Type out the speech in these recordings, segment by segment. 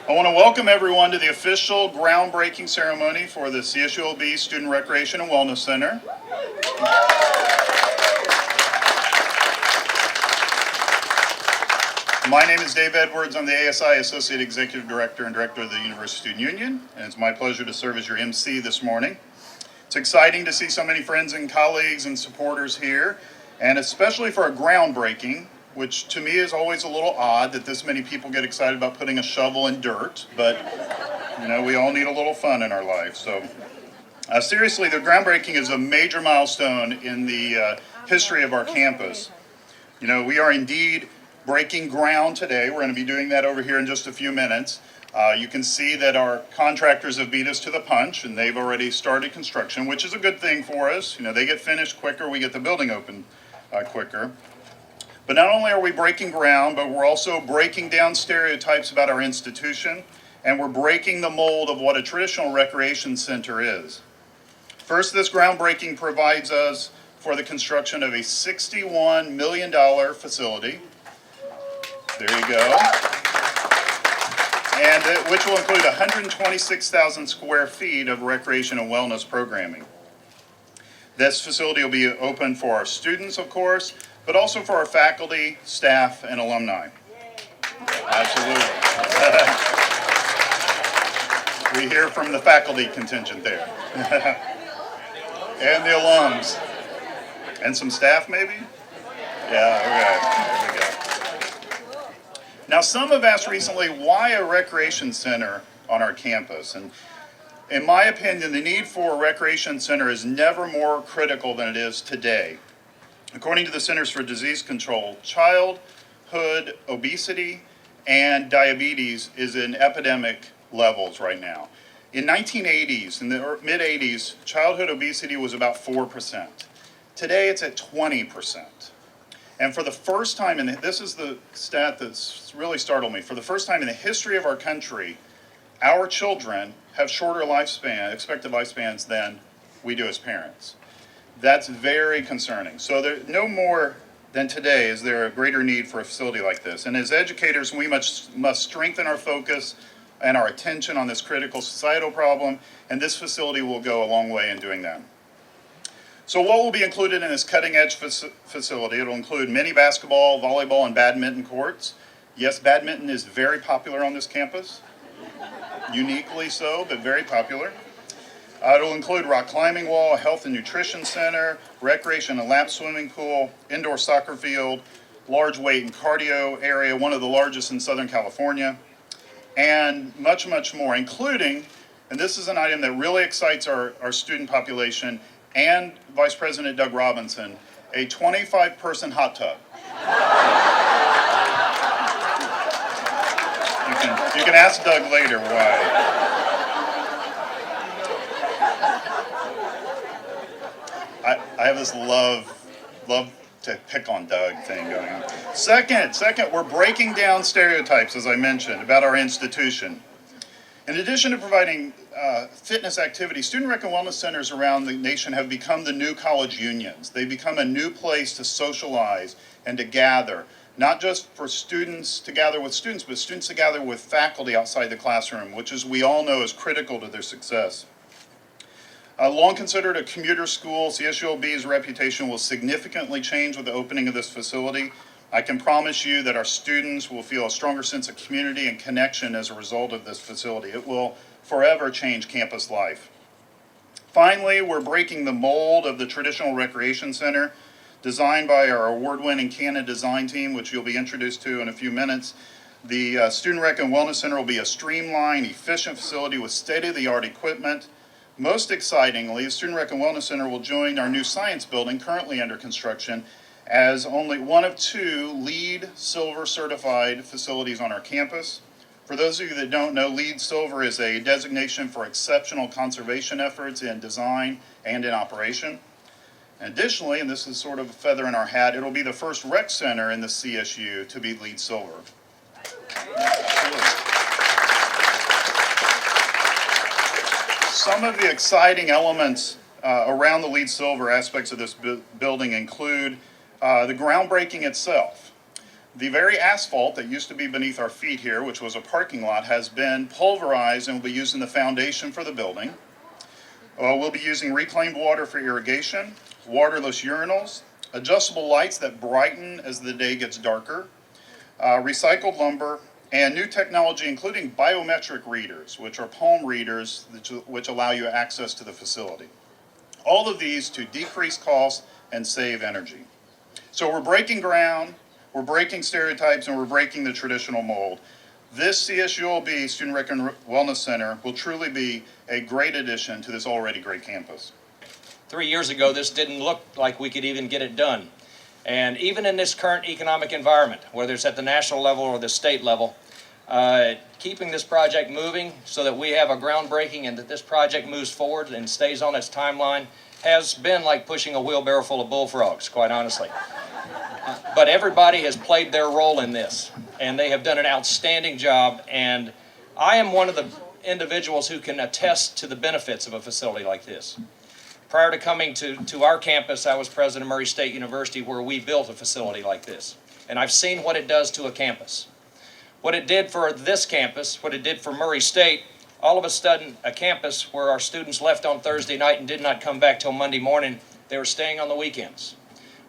I want to welcome everyone to the official groundbreaking ceremony for the CSULB Student Recreation and Wellness Center. My name is Dave Edwards. I'm the ASI Associate Executive Director and Director of the University Student Union, and it's my pleasure to serve as your MC this morning. It's exciting to see so many friends and colleagues and supporters here, and especially for a groundbreaking, which to me is always a little odd that this many people get excited about putting a shovel in dirt, but you know, we all need a little fun in our life. So seriously, the groundbreaking is a major milestone in the history of our campus. You know, we are indeed breaking ground today. We're going to be doing that over here in just a few minutes. You can see that our contractors have beat us to the punch, and they've already started construction, which is a good thing for us. You know, they get finished quicker, we get the building open quicker. But not only are we breaking ground, but we're also breaking down stereotypes about our institution, and we're breaking the mold of what a traditional recreation center is. First, this groundbreaking provides us for the construction of a $61 million facility. There you go. And which will include 126,000 square feet of recreation and wellness programming. This facility will be open for our students, of course, but also for our faculty, staff, and alumni. Absolutely. We hear from the faculty contingent there. And the alums. And some staff, maybe? Yeah, okay. There we go. Now, some have asked recently, why a recreation center on our campus? And in my opinion, the need for a recreation center is never more critical than it is today. According to the Centers for Disease Control, childhood obesity and diabetes is in epidemic levels right now. In the 1980s, in the mid-80s, childhood obesity was about 4%. Today it's at 20%. And for the first time, this is the stat that's really startled me, for the first time in the history of our country, our children have shorter expected lifespans than we do as parents. That's very concerning. So there, no more than today is there a greater need for a facility like this. And as educators, we must strengthen our focus and our attention on this critical societal problem, and this facility will go a long way in doing that. So what will be included in this cutting-edge facility? It'll include mini basketball, volleyball, and badminton courts. Yes, badminton is very popular on this campus. Uniquely so, but very popular. It'll include rock climbing wall, a health and nutrition center, recreation and lap swimming pool, indoor soccer field, large weight and cardio area, one of the largest in Southern California, and much, much more, including, and this is an item that really excites our student population and Vice President Doug Robinson, a 25-person hot tub. You can ask Doug later why. I have this love to pick on Doug thing going on. Second, we're breaking down stereotypes, as I mentioned, about our institution. In addition to providing fitness activities, student rec and wellness centers around the nation have become the new college unions. They've become a new place to socialize and to gather, not just for students to gather with students, but students to gather with faculty outside the classroom, which, as we all know, is critical to their success. Long considered a commuter school, CSULB's reputation will significantly change with the opening of this facility. I can promise you that our students will feel a stronger sense of community and connection as a result of this facility. It will forever change campus life. Finally, we're breaking the mold of the traditional recreation center, designed by our award-winning Canon design team, which you'll be introduced to in a few minutes. The Student Rec and Wellness Center will be a streamlined, efficient facility with state-of-the-art equipment. Most excitingly, the Student Rec and Wellness Center will join our new science building currently under construction as only one of two LEED Silver certified facilities on our campus. For those of you that don't know, LEED Silver is a designation for exceptional conservation efforts in design and in operation. Additionally, and this is sort of a feather in our hat, it'll be the first rec center in the CSU to be LEED Silver. Some of the exciting elements around the LEED Silver aspects of this building include the groundbreaking itself. The very asphalt that used to be beneath our feet here, which was a parking lot, has been pulverized and will be used in the foundation for the building. We'll be using reclaimed water for irrigation, waterless urinals, adjustable lights that brighten as the day gets darker, recycled lumber, and new technology including biometric readers, which are palm readers which allow you access to the facility. All of these to decrease costs and save energy. So we're breaking ground, we're breaking stereotypes, and we're breaking the traditional mold. This CSULB Student Rec and Wellness Center will truly be a great addition to this already great campus. 3 years ago, this didn't look like we could even get it done. And even in this current economic environment, whether it's at the national level or the state level, keeping this project moving so that we have a groundbreaking and that this project moves forward and stays on its timeline has been like pushing a wheelbarrow full of bullfrogs, quite honestly. But everybody has played their role in this, and they have done an outstanding job, and I am one of the individuals who can attest to the benefits of a facility like this. Prior to coming to our campus, I was president of Murray State University, where we built a facility like this, and I've seen what it does to a campus. What it did for this campus, what it did for Murray State, all of a sudden a campus where our students left on Thursday night and did not come back till Monday morning, they were staying on the weekends,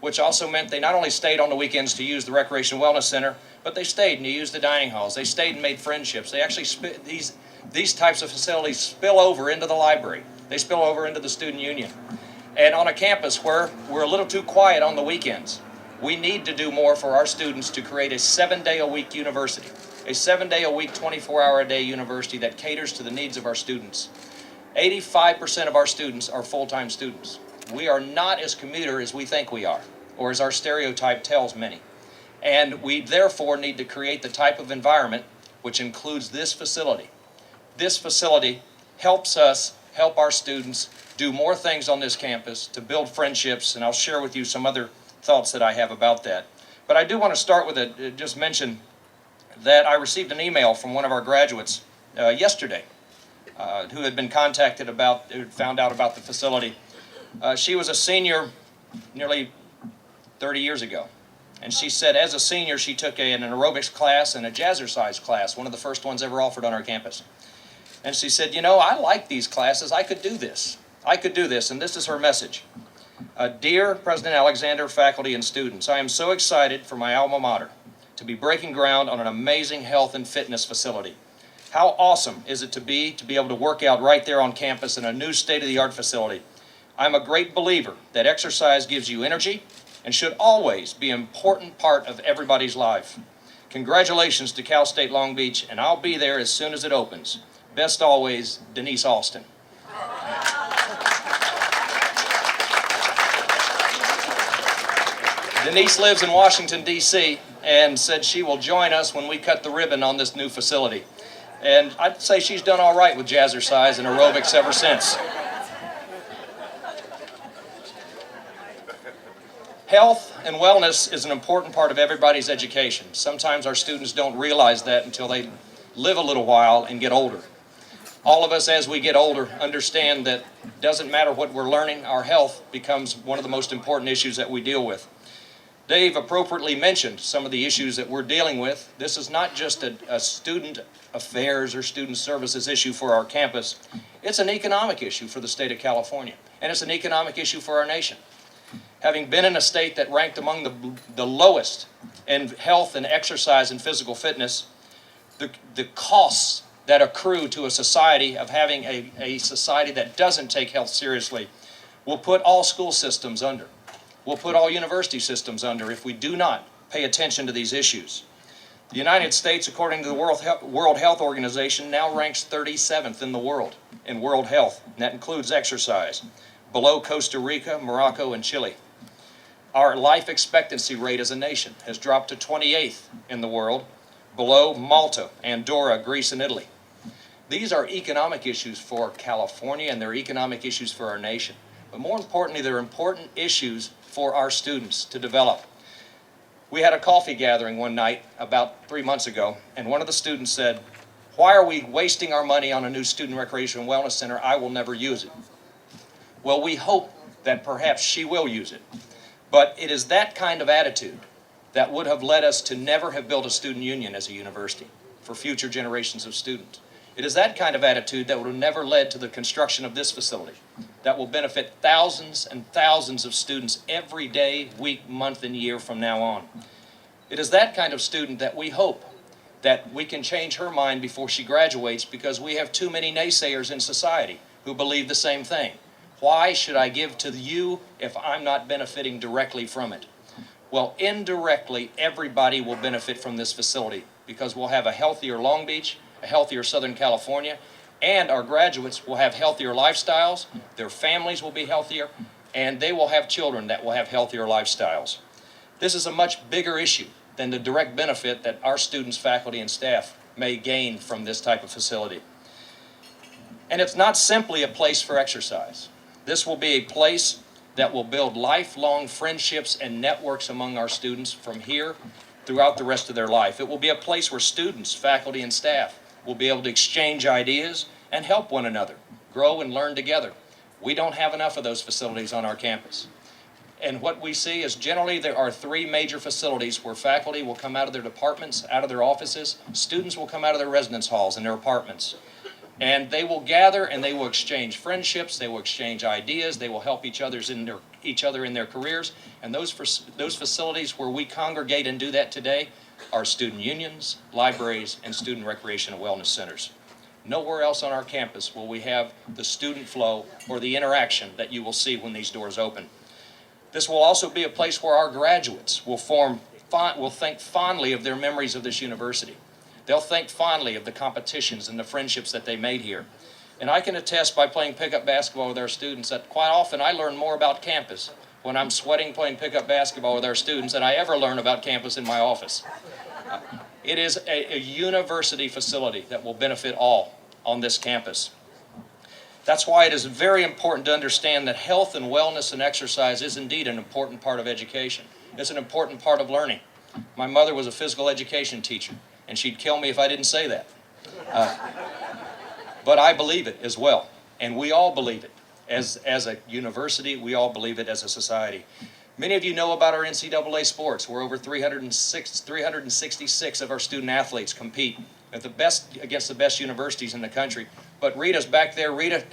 which also meant they not only stayed on the weekends to use the Recreation Wellness Center, but they stayed and used the dining halls. They stayed and made friendships. They actually, these types of facilities spill over into the library. They spill over into the student union. And on a campus where we're a little too quiet on the weekends, we need to do more for our students to create a 7-day-a-week university, a 7-day-a-week, 24-hour-a-day university that caters to the needs of our students. 85% of our students are full-time students. We are not as commuter as we think we are, or as our stereotype tells many. And we therefore need to create the type of environment which includes this facility. This facility helps us help our students do more things on this campus to build friendships, and I'll share with you some other thoughts that I have about that. But I do want to start with just mention that I received an email from one of our graduates yesterday who had been contacted about, who found out about the facility. She was a senior nearly 30 years ago. And she said as a senior she took an aerobics class and a jazzercise class, one of the first ones ever offered on our campus. And she said, you know, I like these classes. I could do this. I could do this. And this is her message. Dear President Alexander, faculty, and students, I am so excited for my alma mater to be breaking ground on an amazing health and fitness facility. How awesome is it to be able to work out right there on campus in a new state-of-the-art facility. I'm a great believer that exercise gives you energy and should always be an important part of everybody's life. Congratulations to Cal State Long Beach, and I'll be there as soon as it opens. Best always, Denise Austin. Denise lives in Washington, D.C., and said she will join us when we cut the ribbon on this new facility. And I'd say she's done all right with jazzercise and aerobics ever since. Health and wellness is an important part of everybody's education. Sometimes our students don't realize that until they live a little while and get older. All of us, as we get older, understand that it doesn't matter what we're learning, our health becomes one of the most important issues that we deal with. Dave appropriately mentioned some of the issues that we're dealing with. This is not just a student affairs or student services issue for our campus. It's an economic issue for the state of California, and it's an economic issue for our nation. Having been in a state that ranked among the lowest in health and exercise and physical fitness, the costs that accrue to a society of having a society that doesn't take health seriously will put all school systems under. Will put all university systems under if we do not pay attention to these issues. The United States, according to the World Health Organization, now ranks 37th in the world in world health, and that includes exercise, below Costa Rica, Morocco, and Chile. Our life expectancy rate as a nation has dropped to 28th in the world, below Malta, Andorra, Greece, and Italy. These are economic issues for California, and they're economic issues for our nation. But more importantly, they're important issues for our students to develop. We had a coffee gathering one night about 3 months ago, and one of the students said, "Why are we wasting our money on a new student recreation and wellness center? I will never use it." Well, we hope that perhaps she will use it. But it is that kind of attitude that would have led us to never have built a student union as a university for future generations of students. It is that kind of attitude that would have never led to the construction of this facility that will benefit thousands and thousands of students every day, week, month, and year from now on. It is that kind of student that we hope that we can change her mind before she graduates, because we have too many naysayers in society who believe the same thing. Why should I give to you if I'm not benefiting directly from it? Well, indirectly, everybody will benefit from this facility, because we'll have a healthier Long Beach, a healthier Southern California, and our graduates will have healthier lifestyles, their families will be healthier, and they will have children that will have healthier lifestyles. This is a much bigger issue than the direct benefit that our students, faculty, and staff may gain from this type of facility. And it's not simply a place for exercise. This will be a place that will build lifelong friendships and networks among our students from here throughout the rest of their life. It will be a place where students, faculty, and staff will be able to exchange ideas and help one another, grow and learn together. We don't have enough of those facilities on our campus. And what we see is generally there are three major facilities where faculty will come out of their departments, out of their offices, students will come out of their residence halls and their apartments. And they will gather and they will exchange friendships, they will exchange ideas, they will help each other in their careers. And those facilities where we congregate and do that today are student unions, libraries, and student recreation and wellness centers. Nowhere else on our campus will we have the student flow or the interaction that you will see when these doors open. This will also be a place where our graduates will think fondly of their memories of this university. They'll think fondly of the competitions and the friendships that they made here. And I can attest by playing pickup basketball with our students that quite often I learn more about campus when I'm sweating playing pickup basketball with our students than I ever learn about campus in my office. It is a university facility that will benefit all on this campus. That's why it is very important to understand that health and wellness and exercise is indeed an important part of education. It's an important part of learning. My mother was a physical education teacher, and she'd kill me if I didn't say that. But I believe it as well, and we all believe it. As a university, we all believe it as a society. Many of you know about our NCAA sports, where over 366 of our student athletes compete against the best universities in the country. But Rita's back there. Rita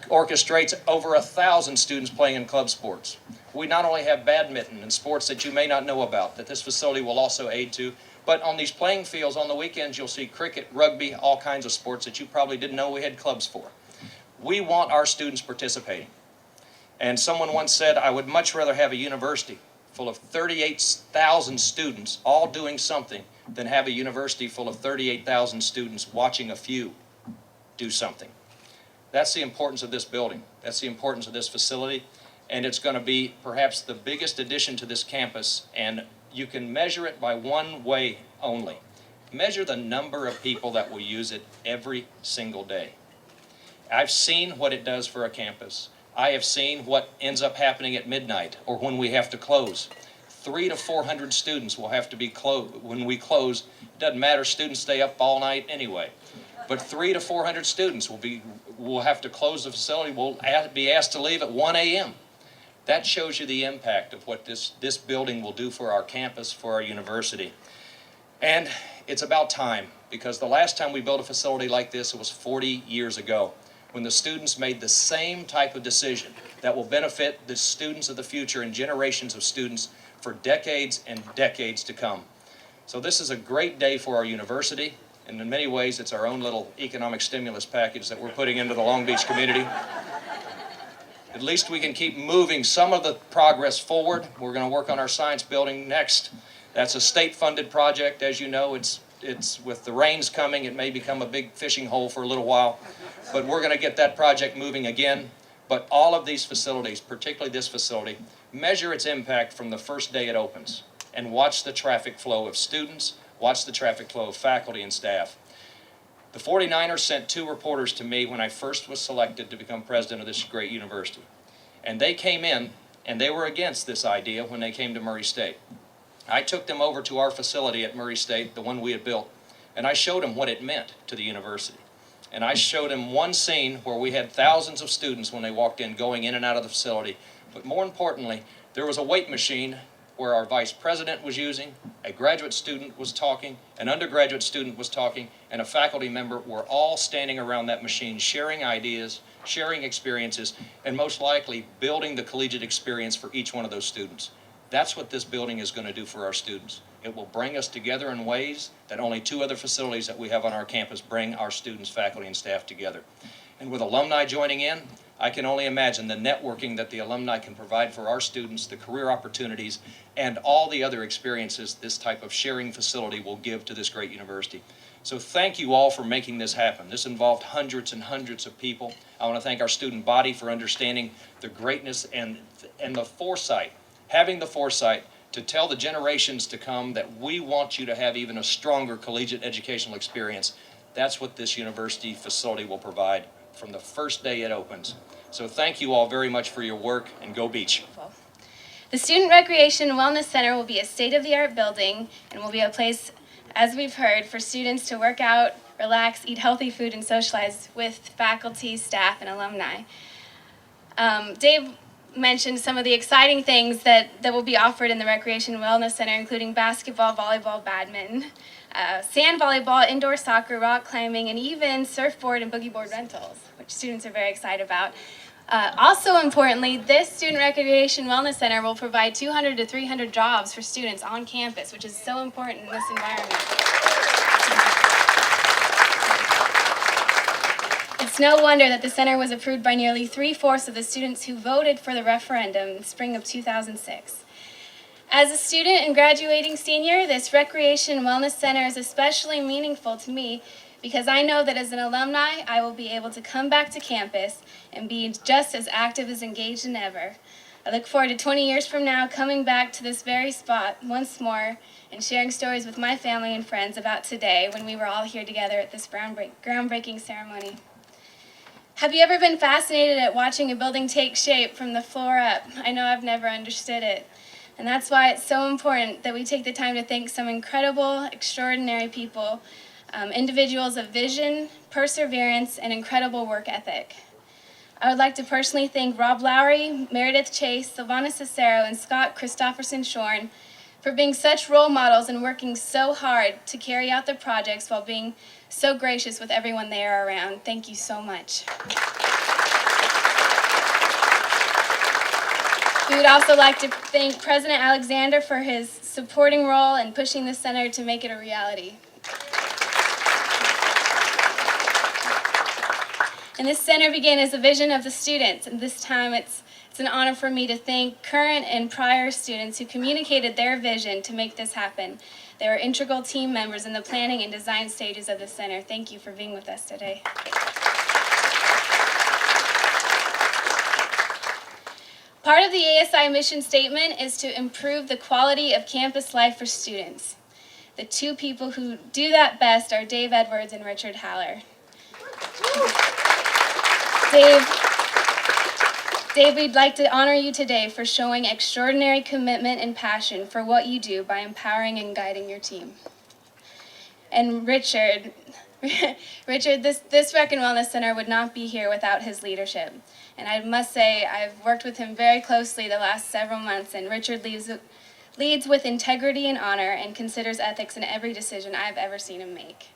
orchestrates over 1,000 students playing in club sports. We not only have badminton and sports that you may not know about, that this facility will also aid to, but on these playing fields on the weekends you'll see cricket, rugby, all kinds of sports that you probably didn't know we had clubs for. We want our students participating. And someone once said, I would much rather have a university full of 38,000 students all doing something than have a university full of 38,000 students watching a few do something. That's the importance of this building. That's the importance of this facility. And it's going to be perhaps the biggest addition to this campus. And you can measure it by one way only. Measure the number of people that will use it every single day. I've seen what it does for a campus. I have seen what ends up happening at midnight or when we have to close. 300 to 400 students will have to be closed. When we close, it doesn't matter, students stay up all night anyway. But 300 to 400 students will have to close the facility, will be asked to leave at 1 a.m. That shows you the impact of what this building will do for our campus, for our university. And it's about time, because the last time we built a facility like this, it was 40 years ago, when the students made the same type of decision that will benefit the students of the future and generations of students for decades and decades to come. So this is a great day for our university, and in many ways it's our own little economic stimulus package that we're putting into the Long Beach community. At least we can keep moving some of the progress forward. We're going to work on our science building next. That's a state-funded project. As you know, it's with the rains coming, it may become a big fishing hole for a little while. But we're going to get that project moving again. But all of these facilities, particularly this facility, measure its impact from the first day it opens and watch the traffic flow of students, watch the traffic flow of faculty and staff. The 49ers sent 2 reporters to me when I first was selected to become president of this great university. And they came in and they were against this idea when they came to Murray State. I took them over to our facility at Murray State, the one we had built, and I showed them what it meant to the university. And I showed them one scene where we had thousands of students when they walked in, going in and out of the facility. But more importantly, there was a weight machine where our vice president was using, a graduate student was talking, an undergraduate student was talking, and a faculty member were all standing around that machine sharing ideas, sharing experiences, and most likely building the collegiate experience for each one of those students. That's what this building is going to do for our students. It will bring us together in ways that only 2 other facilities that we have on our campus bring our students, faculty, and staff together. And with alumni joining in, I can only imagine the networking that the alumni can provide for our students, the career opportunities, and all the other experiences this type of sharing facility will give to this great university. So thank you all for making this happen. This involved hundreds and hundreds of people. I want to thank our student body for understanding the greatness and the foresight, having the foresight to tell the generations to come that we want you to have even a stronger collegiate educational experience. That's what this university facility will provide from the first day it opens. So thank you all very much for your work, and go Beach. The Student Recreation and Wellness Center will be a state-of-the-art building and will be a place, as we've heard, for students to work out, relax, eat healthy food, and socialize with faculty, staff, and alumni. Dave mentioned some of the exciting things that will be offered in the Recreation and Wellness Center, including basketball, volleyball, badminton, sand volleyball, indoor soccer, rock climbing, and even surfboard and boogie board rentals, which students are very excited about. Also importantly, this Student Recreation Wellness Center will provide 200 to 300 jobs for students on campus, which is so important in this environment. It's no wonder that the center was approved by nearly 3/4 of the students who voted for the referendum in spring of 2006. As a student and graduating senior, this Recreation and Wellness Center is especially meaningful to me because I know that as an alumni, I will be able to come back to campus and be just as active as engaged as ever. I look forward to 20 years from now coming back to this very spot once more and sharing stories with my family and friends about today when we were all here together at this groundbreaking ceremony. Have you ever been fascinated at watching a building take shape from the floor up? I know I've never understood it. And that's why it's so important that we take the time to thank some incredible, extraordinary people, individuals of vision, perseverance, and incredible work ethic. I would like to personally thank Rob Lowry, Meredith Chase, Silvana Cicero, and Scott Christopherson Shorn for being such role models and working so hard to carry out the projects while being so gracious with everyone they are around. Thank you so much. We would also like to thank President Alexander for his supporting role in pushing the center to make it a reality. And this center began as a vision of the students, and this time it's an honor for me to thank current and prior students who communicated their vision to make this happen. They were integral team members in the planning and design stages of the center. Thank you for being with us today. Part of the ASI mission statement is to improve the quality of campus life for students. The 2 people who do that best are Dave Edwards and Richard Haller. Dave, we'd like to honor you today for showing extraordinary commitment and passion for what you do by empowering and guiding your team. And Richard, this Rec and Wellness Center would not be here without his leadership. And I must say, I've worked with him very closely the last several months, and Richard leads with integrity and honor and considers ethics in every decision I've ever seen him make.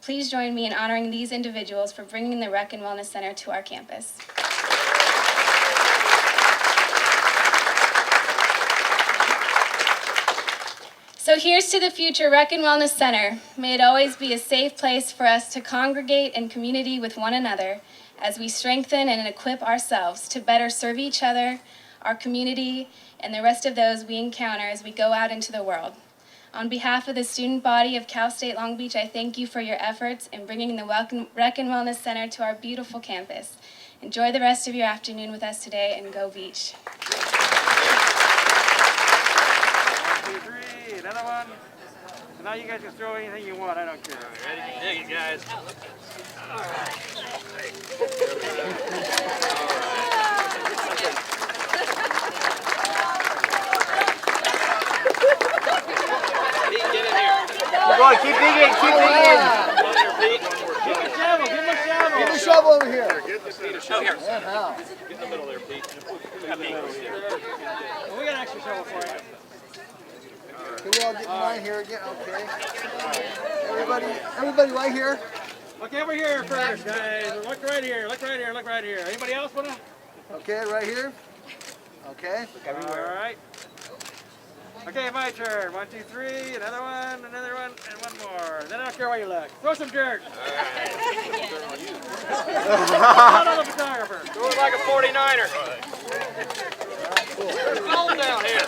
Please join me in honoring these individuals for bringing the Rec and Wellness Center to our campus. So here's to the future Rec and Wellness Center. May it always be a safe place for us to congregate in community with one another as we strengthen and equip ourselves to better serve each other, our community, and the rest of those we encounter as we go out into the world. On behalf of the student body of Cal State Long Beach, I thank you for your efforts in bringing the Rec and Wellness Center to our beautiful campus. Enjoy the rest of your afternoon with us today, and go Beach. 1, 2, 3, another one. So now you guys can throw anything you want, I don't care. Ready to dig it, guys. All right. Go on, keep digging, keep digging. Give him a shovel, give him a shovel. Get a shovel over here. Oh, here. Yeah. Get in the middle there, Pete. We got an extra shovel for you. Can we all get in line here again? Okay. Everybody right here. Look over here first, guys. Look right here. Look right here. Look right here. Anybody else wanna? Okay, right here. Okay. All right. Okay, my turn. 1, 2, 3. Another one, and one more. Then I don't care where you look. Throw some dirt. Not on the photographer. Do it like a 49er. Calm down here.